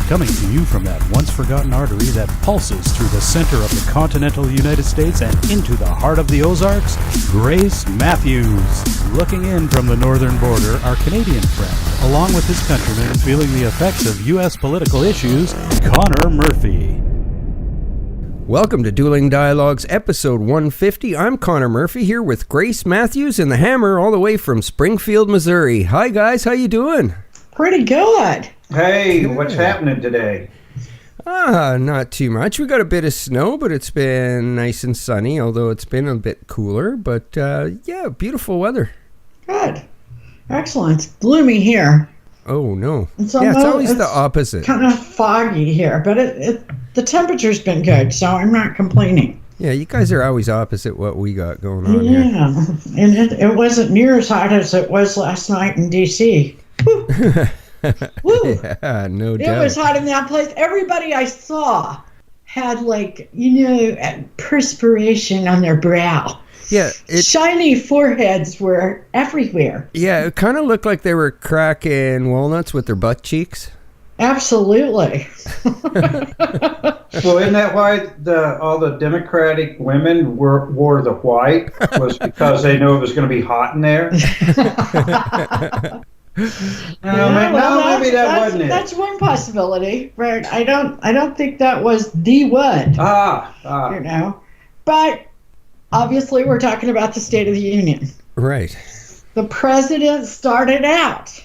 Coming to you from that once-forgotten artery that pulses through the center of the continental United States and into the heart of the Ozarks, Grace Matthews. Looking in from the northern border, our Canadian friend, along with his countrymen feeling the effects of U.S. political issues, Connor Murphy. Welcome to Dueling Dialogues, episode 150. I'm Connor Murphy here with Grace Matthews and the Hammer all the way from Springfield, Missouri. Hi, guys. How you doing? Pretty good. Hey, what's happening today? Not too much. We got a bit of snow, but it's been nice and sunny, although it's been a bit cooler. But, yeah, beautiful weather. Good. Excellent. It's gloomy here. Oh, no. It's always the opposite. Kind of foggy here, but the temperature's been good, so I'm not complaining. Yeah, you guys are always opposite what we got going on here. Yeah, and it wasn't near as hot as it was last night in D.C. Woo. Woo. Yeah, no doubt. It was hot in that place. Everybody I saw had, perspiration on their brow. Yeah. Shiny foreheads were everywhere. Yeah, it kind of looked like they were cracking walnuts with their butt cheeks. Absolutely. Well, isn't that why all the Democratic women wore the white? Was because they knew it was going to be hot in there? Maybe that wasn't it. That's one possibility, but I don't think that was the one. You know, but obviously we're talking about the State of the Union. Right. The president started out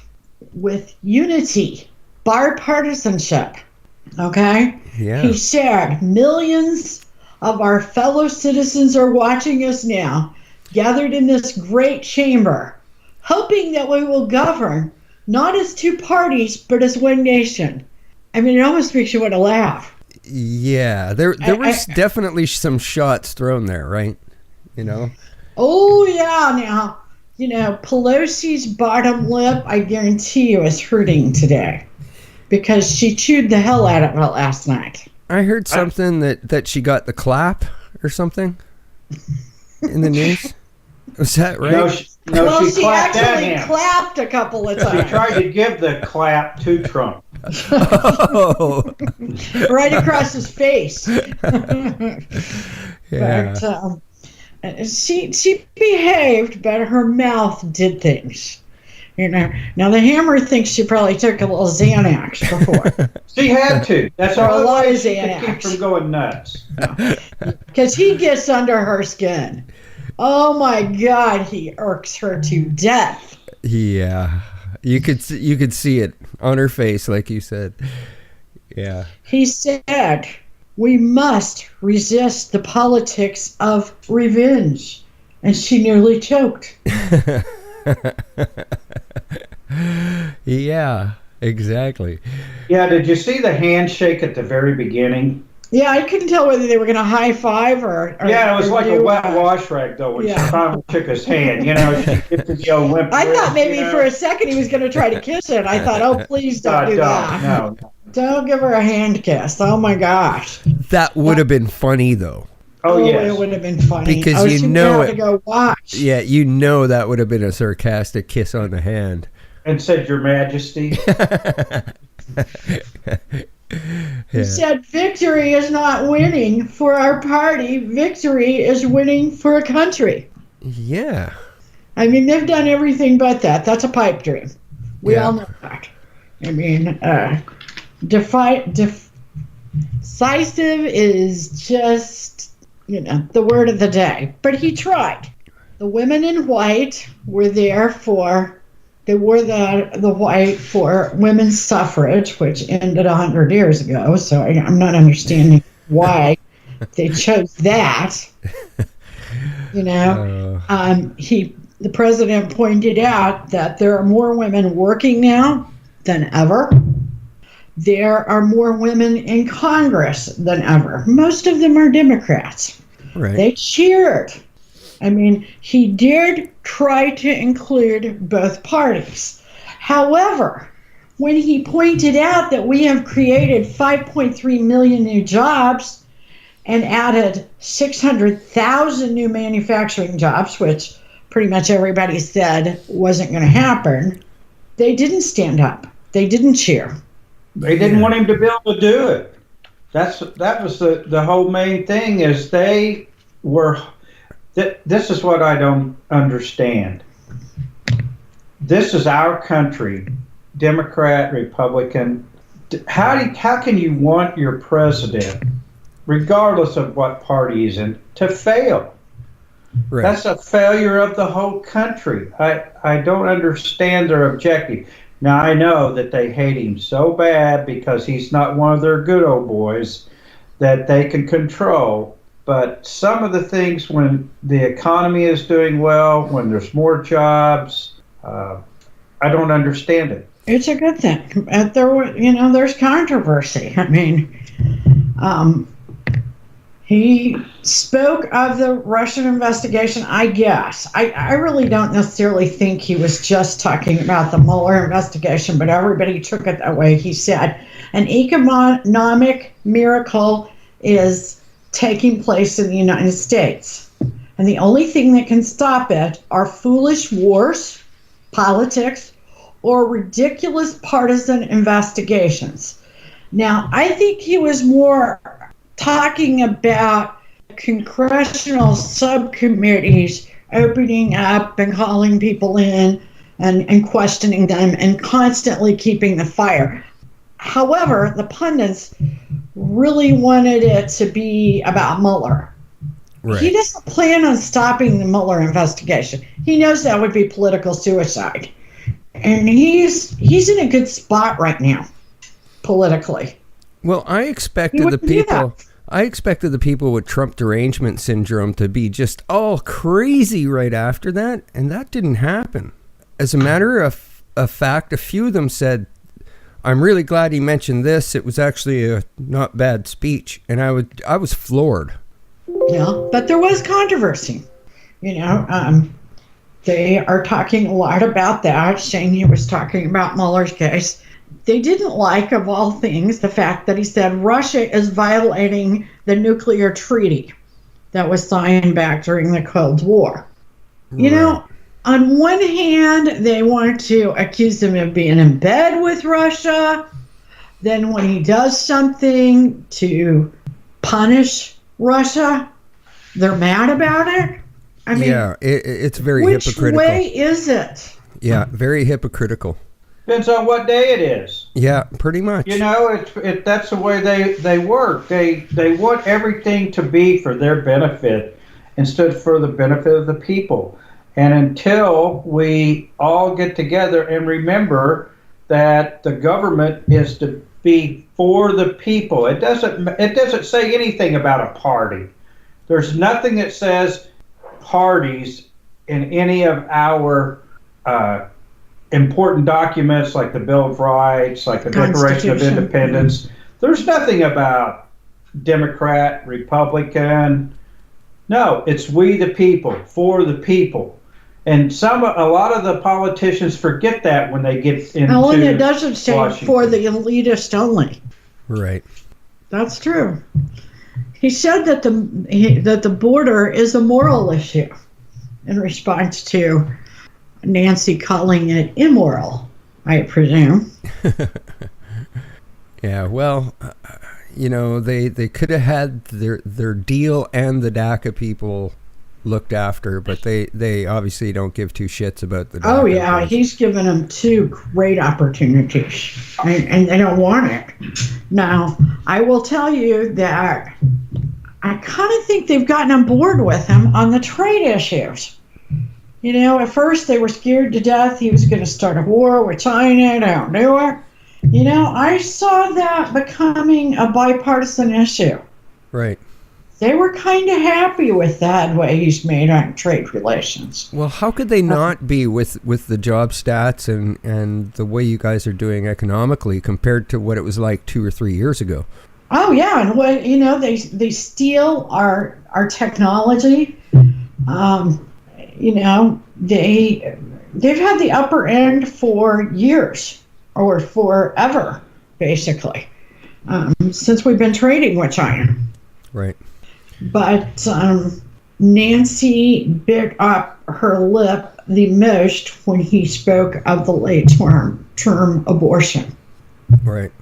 with unity, bipartisanship. Okay. Yeah. He said millions of our fellow citizens are watching us now, gathered in this great chamber, hoping that we will govern not as two parties, but as one nation. I mean, it almost makes you want to laugh. Yeah, there was definitely some shots thrown there, right? You know? Oh, yeah. Now, Pelosi's bottom lip, I guarantee you, is hurting today because she chewed the hell out of it last night. I heard something that she got the clap or something in the news. Was that right? No, she actually clapped a couple of times. She tried to give the clap to Trump. Oh. Right across his face. Yeah. But she behaved, but her mouth did things. Now the Hammer thinks she probably took a little Xanax before. She had to. That's all. A lot of she Xanax. could keep from going nuts. Because he gets under her skin. Oh my God, he irks her to death. Yeah, you could see it on her face, like you said. Yeah. He said, "We must resist the politics of revenge," and she nearly choked. Yeah, exactly. Yeah, did you see the handshake at the very beginning? Yeah, I couldn't tell whether they were going to high five or yeah, it was like a wet wash rag, though, when she finally took his hand. She gets the old limp I wrist, thought maybe for a second he was going to try to kiss it. I thought, oh, please don't do that. No. Don't give her a hand kiss. Oh, my gosh. That would have been funny, though. Oh, yes. It would have been funny. Because you know it. To go watch. Yeah, that would have been a sarcastic kiss on the hand. And said, "Your Majesty." He said, "Victory is not winning for our party. Victory is winning for a country." Yeah. I mean, they've done everything but that. That's a pipe dream. We all know that. I mean, decisive is just, the word of the day. But he tried. The women in white were there they wore the white for women's suffrage, which ended 100 years ago. So I'm not understanding why they chose that. The president pointed out that there are more women working now than ever. There are more women in Congress than ever. Most of them are Democrats. Right. They cheered. I mean, he did try to include both parties. However, when he pointed out that we have created 5.3 million new jobs and added 600,000 new manufacturing jobs, which pretty much everybody said wasn't going to happen, they didn't stand up. They didn't cheer. They didn't want him to be able to do it. That was the whole main thing is they were. This is what I don't understand. This is our country, Democrat, Republican. How can you want your president, regardless of what party he's in, to fail? Right. That's a failure of the whole country. I don't understand their objective. Now, I know that they hate him so bad because he's not one of their good old boys that they can control. But some of the things when the economy is doing well, when there's more jobs, I don't understand it. It's a good thing. There's controversy. I mean, he spoke of the Russian investigation, I guess. I really don't necessarily think he was just talking about the Mueller investigation, but everybody took it that way. He said, an economic miracle is taking place in the United States. And the only thing that can stop it are foolish wars, politics, or ridiculous partisan investigations. Now, I think he was more talking about congressional subcommittees opening up and calling people in and questioning them and constantly keeping the fire. However, the pundits really wanted it to be about Mueller. Right. He doesn't plan on stopping the Mueller investigation. He knows that would be political suicide. And he's in a good spot right now, politically. Well, I expected the people with Trump derangement syndrome to be just all crazy right after that, and that didn't happen. As a matter of fact, a few of them said, I'm really glad he mentioned this. It was actually a not bad speech, and I was floored. Yeah, but there was controversy. They are talking a lot about that, saying he was talking about Mueller's case. They didn't like, of all things, the fact that he said Russia is violating the nuclear treaty that was signed back during the Cold War. Right. On one hand, they want to accuse him of being in bed with Russia. Then when he does something to punish Russia, they're mad about it. I mean, yeah, it's very hypocritical. Which way is it? Yeah, very hypocritical. Depends on what day it is. Yeah, pretty much. That's the way they work. They want everything to be for their benefit instead of for the benefit of the people. And until we all get together and remember that the government is to be for the people. It doesn't say anything about a party. There's nothing that says parties in any of our important documents like the Bill of Rights, like the Declaration of Independence. There's nothing about Democrat, Republican. No, it's we the people, for the people. And a lot of the politicians forget that when they get into and it doesn't say Washington. For the elitist only. Right. That's true. He said that the border is a moral issue in response to Nancy calling it immoral, I presume. Yeah, well, they could have had their deal and the DACA people looked after, but they obviously don't give two shits about the DACA. Oh, yeah, he's given them two great opportunities, and they don't want it. Now, I will tell you that I kind of think they've gotten on board with him on the trade issues. At first they were scared to death he was going to start a war with China. They don't do it. I saw that becoming a bipartisan issue. Right. They were kind of happy with that way he's made on trade relations. Well, how could they not be with the job stats and the way you guys are doing economically compared to what it was like 2 or 3 years ago? Oh yeah, and what they steal our technology. They've had the upper end for years or forever, basically, since we've been trading with China. Right. But Nancy bit up her lip the most when he spoke of the late term abortion. Right.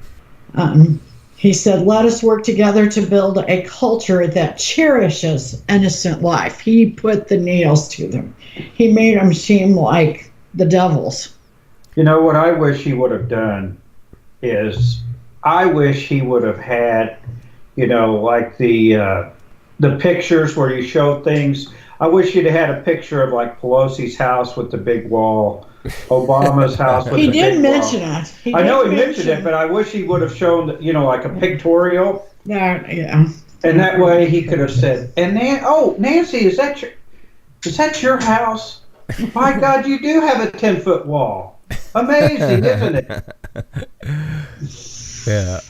He said, let us work together to build a culture that cherishes innocent life. He put the nails to them. He made them seem like the devils. You know, what I wish he would have done is, I wish he would have had, you know, like the pictures where you show things. I wish he'd have had a picture of like Pelosi's house with the big wall, Obama's house with the big wall. He did mention it. I know he mentioned it, but I wish he would have shown, you know, like a pictorial. Yeah. And that way he could have said, and Nancy, is that your house? My God, you do have a 10-foot wall. Amazing, isn't it? Yeah.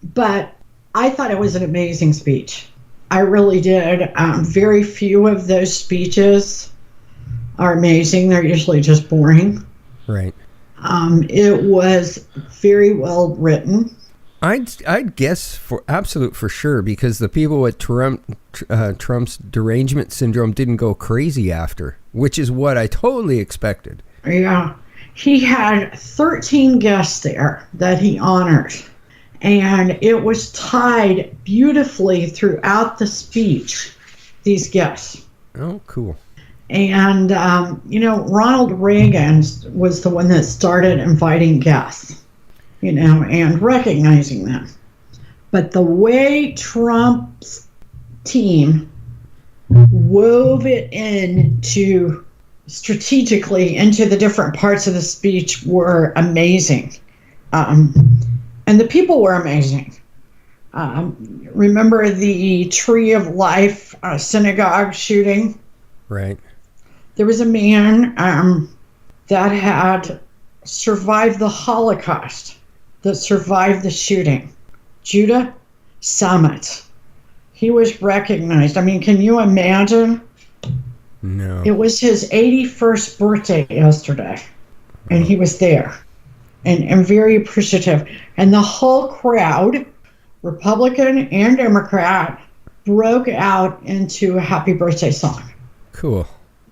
But I thought it was an amazing speech. I really did. Very few of those speeches are amazing. They're usually just boring. Right. It was very well written. I'd guess for sure, because the people with Trump's derangement syndrome didn't go crazy after, which is what I totally expected. Yeah. He had 13 guests there that he honored. And it was tied beautifully throughout the speech, these guests. Oh, cool. And, you know, Ronald Reagan was the one that started inviting guests, you know, and recognizing them. But the way Trump's team wove it strategically into the different parts of the speech were amazing. And the people were amazing. Remember the Tree of Life synagogue shooting? Right. There was a man that had survived the Holocaust, that survived the shooting. Judah Summit. He was recognized. I mean, can you imagine? No. It was his 81st birthday yesterday, and he was there. And very appreciative. And the whole crowd, Republican and Democrat, broke out into a happy birthday song. Cool.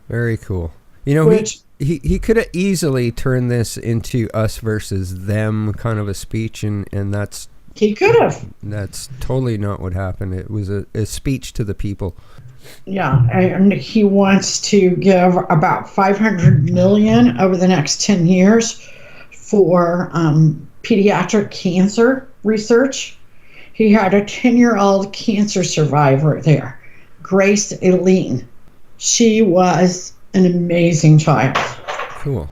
Very cool. You know, he could have easily turned this into us versus them kind of a speech, and that's... He could have. That's totally not what happened. It was a speech to the people. Yeah, and he wants to give about $500 million over the next 10 years for pediatric cancer research. He had a 10-year-old cancer survivor there, Grace Eileen. She was an amazing child. Cool.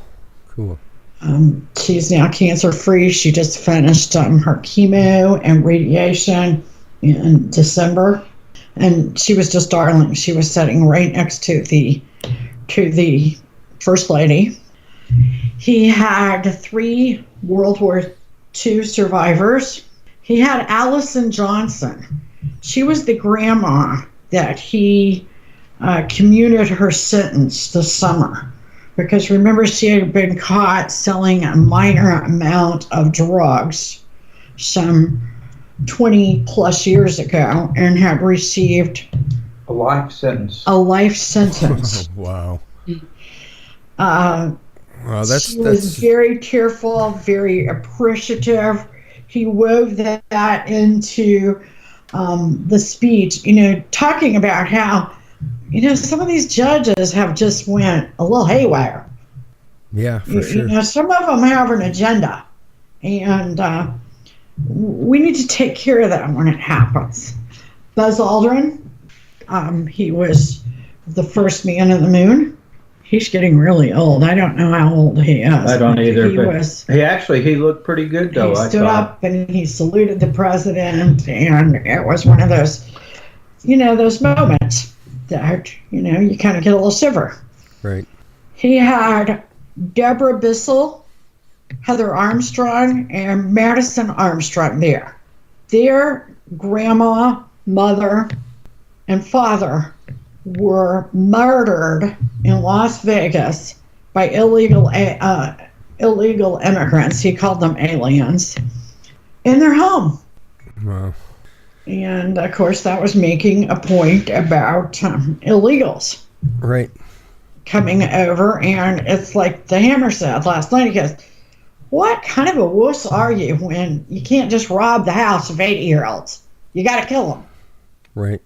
She's now cancer-free. She just finished her chemo and radiation in December, and she was just darling. She was sitting right next to the First Lady. He had 3 World War II survivors. He had Allison Johnson. She was the grandma that he commuted her sentence this summer. Because remember, she had been caught selling a minor amount of drugs some 20 plus years ago and had received a life sentence. Wow. She was very tearful, very appreciative. He wove that into the speech, you know, talking about how, you know, some of these judges have just went a little haywire. Yeah, for sure. You know, some of them have an agenda, and we need to take care of that when it happens. Buzz Aldrin, he was the first man on the moon. He's getting really old. I don't know how old he is. I don't either. He looked pretty good, though. He stood up and he saluted the president, and it was one of those, you know, those moments that, you know, you kind of get a little shiver. Right. He had Deborah Bissell, Heather Armstrong, and Madison Armstrong there. Their grandma, mother, and father were murdered in Las Vegas by illegal immigrants. He called them aliens in their home. Wow. And of course, that was making a point about illegals, right, coming over. And it's like the Hammer said last night. He goes, what kind of a wuss are you when you can't just rob the house of 80-year-olds? You got to kill them. Right.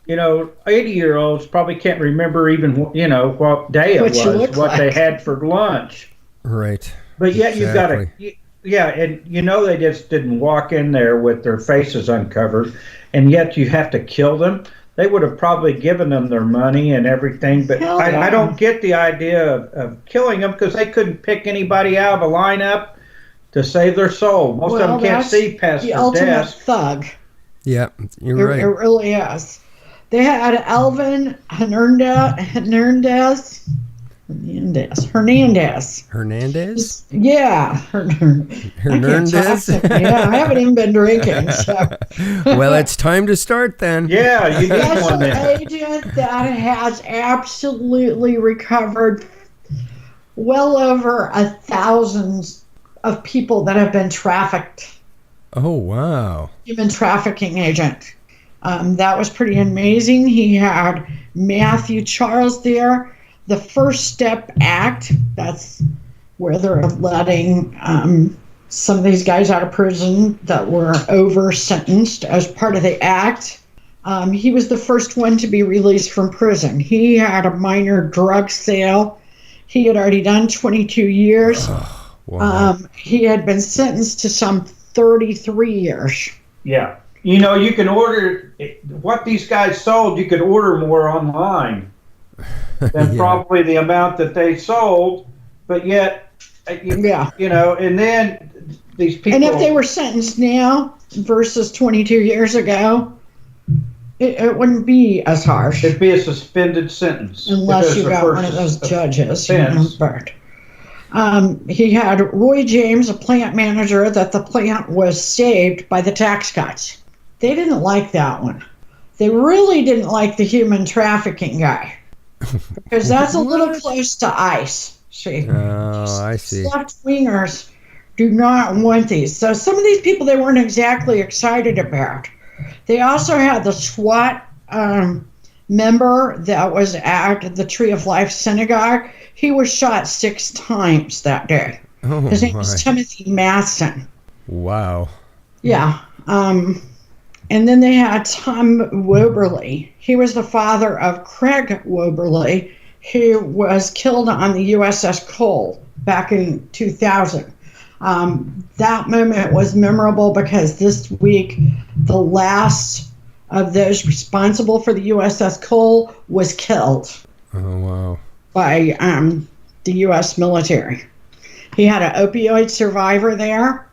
80-year-olds probably can't remember even, what day it was, what they had for lunch. Right. But yet you've got to, yeah, and they just didn't walk in there with their faces uncovered, and yet you have to kill them. They would have probably given them their money and everything, but I don't get the idea of killing them because they couldn't pick anybody out of a lineup to save their soul. Most of them can't see past the their ultimate desk. Thug. Yeah, you're right. It really is. They had Alvin Hernandez. Yeah. Hernandez? Yeah, I haven't even been drinking. So. Well, it's time to start then. Yeah, you need one then. Agent that has absolutely recovered well over 1,000 of people that have been trafficked. Oh, wow. Human trafficking agent. That was pretty amazing. He had Matthew Charles there. The First Step Act, that's where they're letting some of these guys out of prison that were over sentenced as part of the act. He was the first one to be released from prison. He had a minor drug sale. He had already done 22 years. Wow. He had been sentenced to some 33 years. Yeah. You can order what these guys sold, you could order more online than probably the amount that they sold, but yet, and then these people. And if they were sentenced now versus 22 years ago, it wouldn't be as harsh. It'd be a suspended sentence. Unless you got one of those judges. But he had Roy James, a plant manager, that the plant was saved by the tax cuts. They didn't like that one. They really didn't like the human trafficking guy. Because that's a little close to ICE. See? Oh, I see. Left-wingers do not want these. So some of these people they weren't exactly excited about. They also had the SWAT member that was at the Tree of Life Synagogue. He was shot 6 times that day. Oh, his name was Timothy Masson. Wow. Yeah. And then they had Tom Woberly. He was the father of Craig Woberly, who was killed on the USS Cole back in 2000. That moment was memorable because this week, the last of those responsible for the USS Cole was killed. Oh, wow. By the U.S. military. He had an opioid survivor there,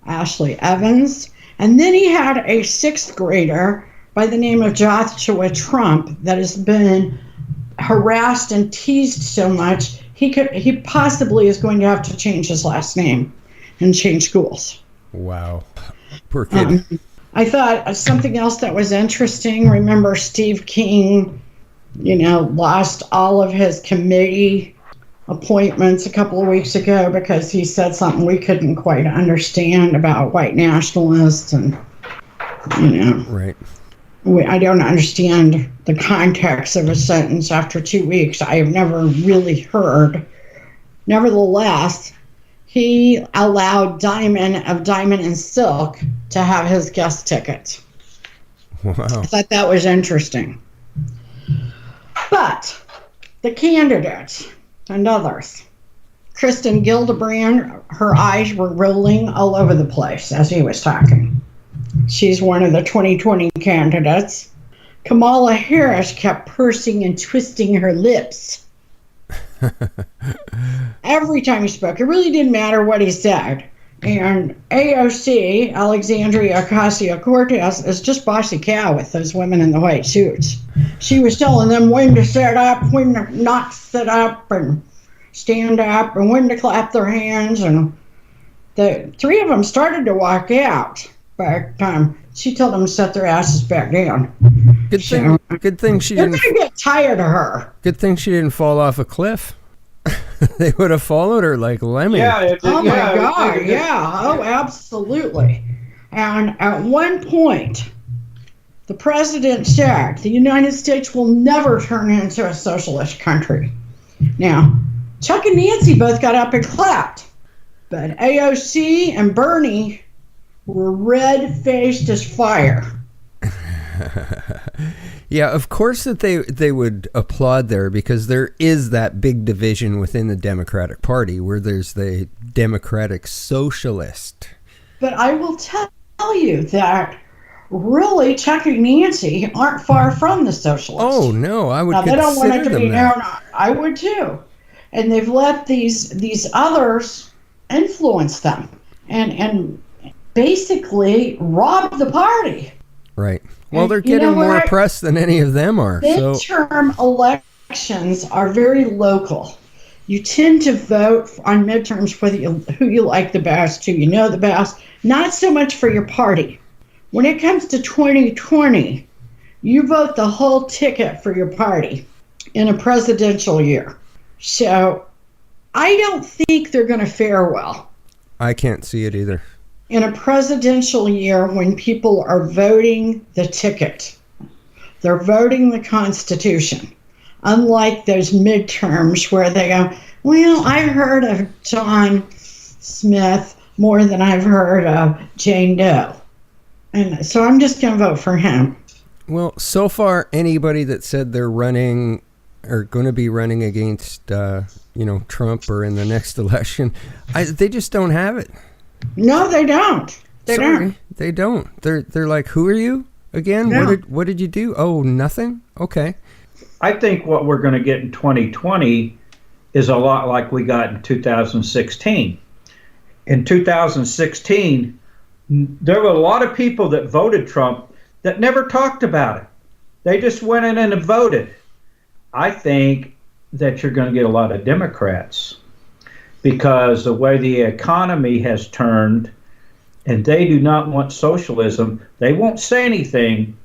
Ashley Evans. And then he had a 6th grader by the name of Joshua Trump that has been harassed and teased so much he possibly is going to have to change his last name and change schools. Wow. Poor kid. I thought something else that was interesting. Remember Steve King, lost all of his committee appointments a couple of weeks ago because he said something we couldn't quite understand about white nationalists and, Right. I don't understand the context of a sentence after 2 weeks. I have never really heard. Nevertheless, he allowed Diamond and Silk to have his guest tickets. Wow. I thought that was interesting. But the candidates and others, Kristen Gillibrand, her eyes were rolling all over the place as he was talking. She's one of the 2020 candidates. Kamala Harris kept pursing and twisting her lips. Every time he spoke, it really didn't matter what he said. And AOC, Alexandria Ocasio-Cortez, is just bossy cow with those women in the white suits. She was telling them when to sit up, when to not sit up, and stand up, and when to clap their hands. And the 3 of them started to walk out, but she told them to set their asses back down. Good thing she They're didn't. going to get tired of her. Good thing she didn't fall off a cliff. They would have followed her like lemmings. Yeah. Oh my God. Yeah. Oh, absolutely. And at one point, the president said the United States will never turn into a socialist country. Now, Chuck and Nancy both got up and clapped. But AOC and Bernie were red-faced as fire. Yeah, of course that they would applaud there, because there is that big division within the Democratic Party where there's the Democratic Socialist. But I will tell you that really Chuck and Nancy aren't far from the socialists. Oh, no, I would now, consider they don't want it to them be that. known. I would too. And they've let these others influence them and basically rob the party. Right. Well, And they're you getting know more what? press than any of them are. So Midterm elections are very local. You tend to vote on midterms for who you like the best, who you know the best, not so much for your party. When it comes to 2020, you vote the whole ticket for your party in a presidential year. So I don't think they're going to fare well I can't see it either. in a presidential year when people are voting the ticket. They're voting the Constitution. Unlike those midterms where they go, well, I've heard of John Smith more than I've heard of Jane Doe. And so I'm just going to vote for him. Well, so far, anybody that said they're running or going to be running against, Trump or in the next election, they just don't have it. No, they don't. They don't. They don't. They're like, who are you again? No. What did you do? Oh, nothing. Okay. I think what we're going to get in 2020 is a lot like we got in 2016. In 2016, there were a lot of people that voted Trump that never talked about it. They just went in and voted. I think that you're going to get a lot of Democrats because the way the economy has turned, and they do not want socialism. They won't say anything,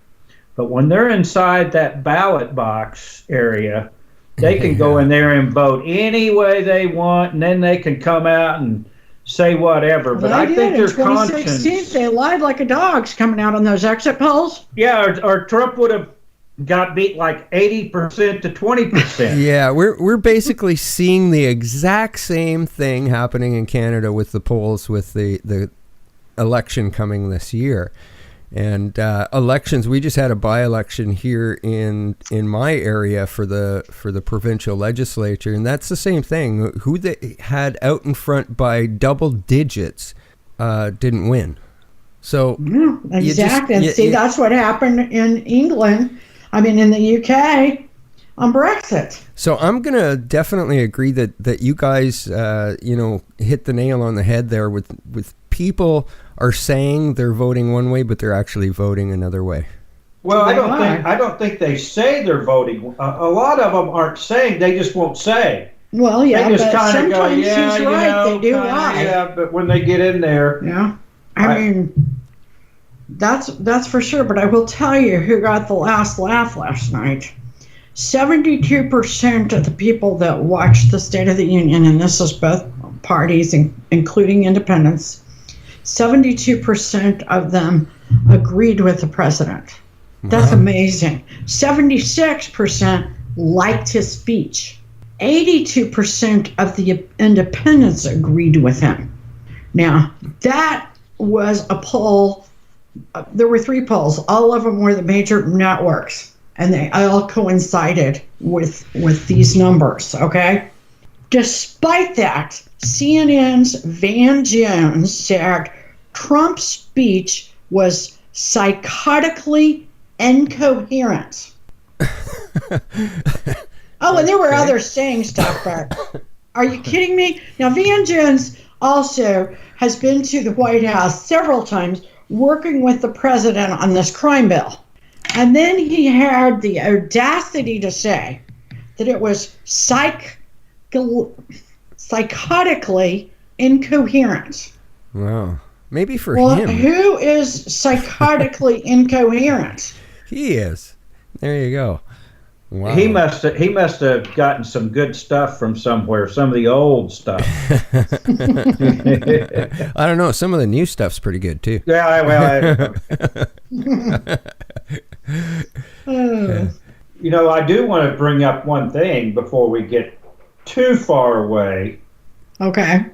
but when they're inside that ballot box area, they can go in there and vote any way they want, and then they can come out and say whatever. But I think their conscience... In 2016, they lied like a dog's coming out on those exit polls. Yeah, or Trump would have got beat like 80% to 20%. Yeah, we're basically seeing the exact same thing happening in Canada with the polls with the election coming this year. And elections, we just had a by-election here in my area for the provincial legislature, and that's the same thing. Who they had out in front by double digits didn't win. So Yeah, exactly. That's what happened in England. I mean, in the UK on Brexit. So I'm going to definitely agree that you guys, hit the nail on the head there with people are saying they're voting one way, but they're actually voting another way. Well, I don't think they say they're voting. A lot of them aren't saying. They just won't say. Well, yeah, they just but sometimes go, yeah, he's right. They do lie. Yeah, but when they get in there, yeah, I mean, that's for sure. But I will tell you who got the last laugh last night. 72% of the people that watched the State of the Union, and this is both parties, including independents, 72% of them agreed with the president. That's amazing. 76% liked his speech. 82% of the independents agreed with him. Now, that was a poll. There were 3 polls. All of them were the major networks, and they all coincided with these numbers, okay? Despite that, CNN's Van Jones said Trump's speech was psychotically incoherent. Oh, and there were others saying stuff, but are you kidding me? Now, Van Jones also has been to the White House several times working with the president on this crime bill. And then he had the audacity to say that it was psychotically incoherent. Wow. Maybe for him. Who is psychotically incoherent? He is. There you go. Wow. He must have gotten some good stuff from somewhere, some of the old stuff. I don't know. Some of the new stuff's pretty good too. Yeah, well, I do want to bring up one thing before we get too far away. Okay.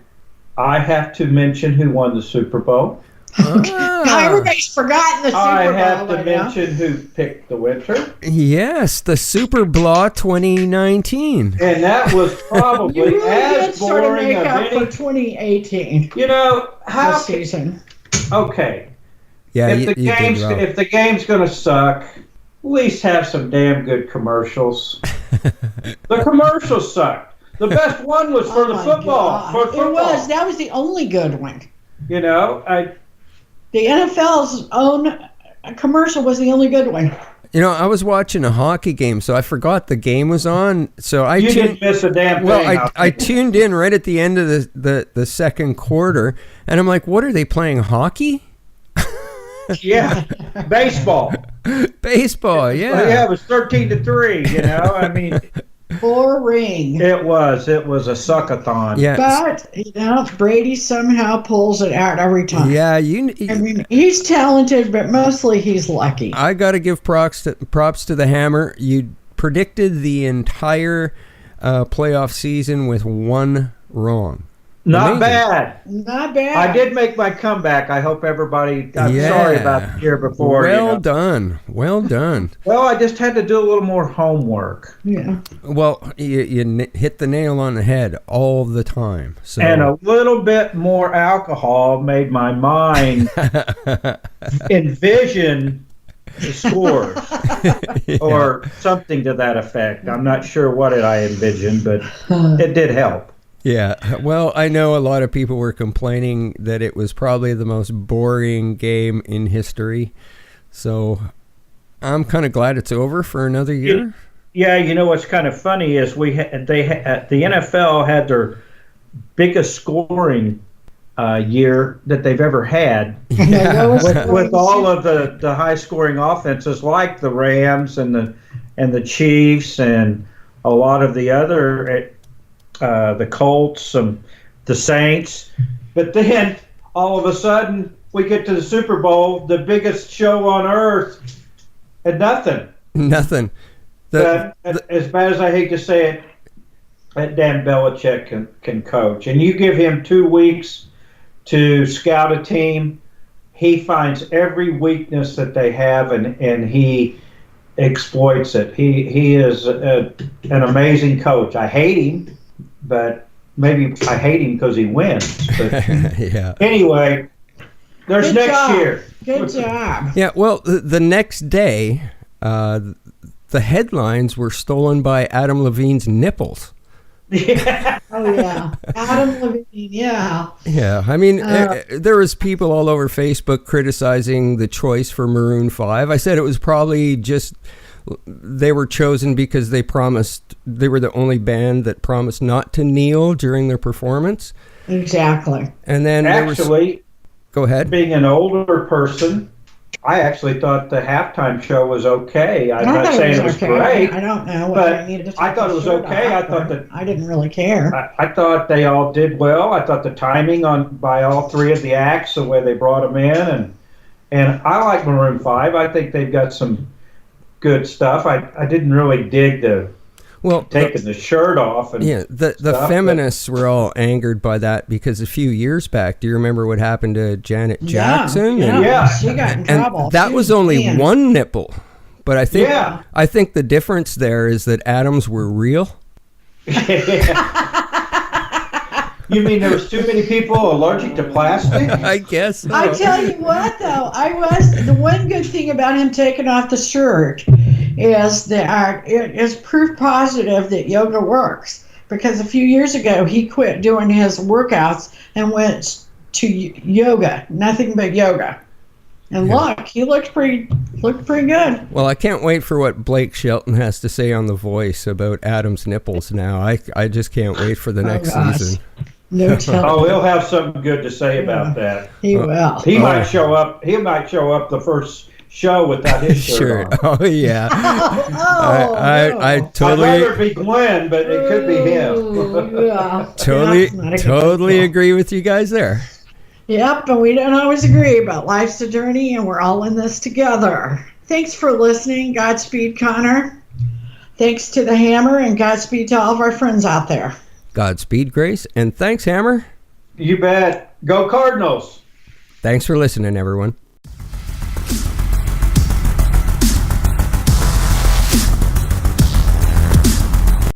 I have to mention who won the Super Bowl. Now everybody's forgotten the Super Bowl. I have to by now. mention who picked the winner. Yes, the Super Bowl 2019. And that was probably You really did as sort of boring make of up for any. 2018 You know, how this season. okay. Yeah, if you did well. if the game's gonna suck, at least have some damn good commercials. The commercials sucked. The best one was for the my football. God. For football. It was. That was the only good one. You know, The NFL's own commercial was the only good one. You know, I was watching a hockey game, so I forgot the game was on. So I you tuned. didn't miss a damn thing. Well, I tuned in right at the end of the second quarter, and I'm like, "What are they playing? Hockey? Yeah, baseball. Baseball? Well, yeah, it was 13-3. You know, I mean, Boring. it was a suckathon. Yeah, But, Brady somehow pulls it out every time. yeah. I mean, he's talented, but mostly he's lucky. I got to give props to the Hammer. You predicted the entire playoff season with one wrong. Not Amazing. bad. Not bad. I did make my comeback. I hope everybody. I'm Yeah. sorry about the year before. Well done. Well done. Well, I just had to do a little more homework Yeah. Well, you hit the nail on the head all the time. So. and a little bit more alcohol made my mind envision the scores or something to that effect. I'm not sure what I envisioned, but it did help. Yeah, well, I know a lot of people were complaining that it was probably the most boring game in history. So I'm kind of glad it's over for another year. Yeah, you know what's kind of funny is the NFL had their biggest scoring year that they've ever had with all of the high scoring offenses like the Rams and the Chiefs and a lot of the other. The Colts, the Saints, but then all of a sudden we get to the Super Bowl, the biggest show on earth, and nothing. Nothing. As bad as I hate to say it, that Dan Belichick can coach, and you give him 2 weeks to scout a team, he finds every weakness that they have, and he exploits it. He is an amazing coach. I hate him. But maybe I hate him because he wins. But Yeah. anyway, there's Good next job. year. Good job. Yeah, well, the next day, the headlines were stolen by Adam Levine's nipples. Yeah. Oh, yeah. Adam Levine, yeah. Yeah, I mean, there was people all over Facebook criticizing the choice for Maroon 5. I said it was probably just they were chosen because they were the only band that promised not to kneel during their performance. Exactly. And then go ahead. Being an older person, I actually thought the halftime show was okay. I'm not saying it was great. I don't know what but I needed to I thought it was okay. I thought I didn't really care. I thought they all did well. I thought the timing by all three of the acts, the way they brought them in, and I like Maroon 5. I think they've got some good stuff. I didn't really dig taking the shirt off. And the feminists were all angered by that because a few years back, do you remember what happened to Janet Jackson? Yeah, she got in trouble. And that was only one nipple. But I think the difference there is that Adams were real. You mean there was too many people allergic to plastic? I guess so. I tell you what, though, the one good thing about him taking off the shirt is that it is proof positive that yoga works. Because a few years ago, he quit doing his workouts and went to yoga, nothing but yoga. And look, he looked pretty good. Well, I can't wait for what Blake Shelton has to say on The Voice about Adam's nipples now. I just can't wait for the next season. No telling. Oh, he'll have something good to say about that. He will. He might show up. He might show up the first show without his shirt on. Oh yeah. I totally. I'd rather be Glenn, but it could be him. Yeah. Totally agree with you guys there. Yep, and we don't always agree, but life's a journey, and we're all in this together. Thanks for listening. Godspeed, Connor. Thanks to the Hammer, and Godspeed to all of our friends out there. Godspeed, Grace, and thanks, Hammer. You bet. Go Cardinals. Thanks for listening, everyone.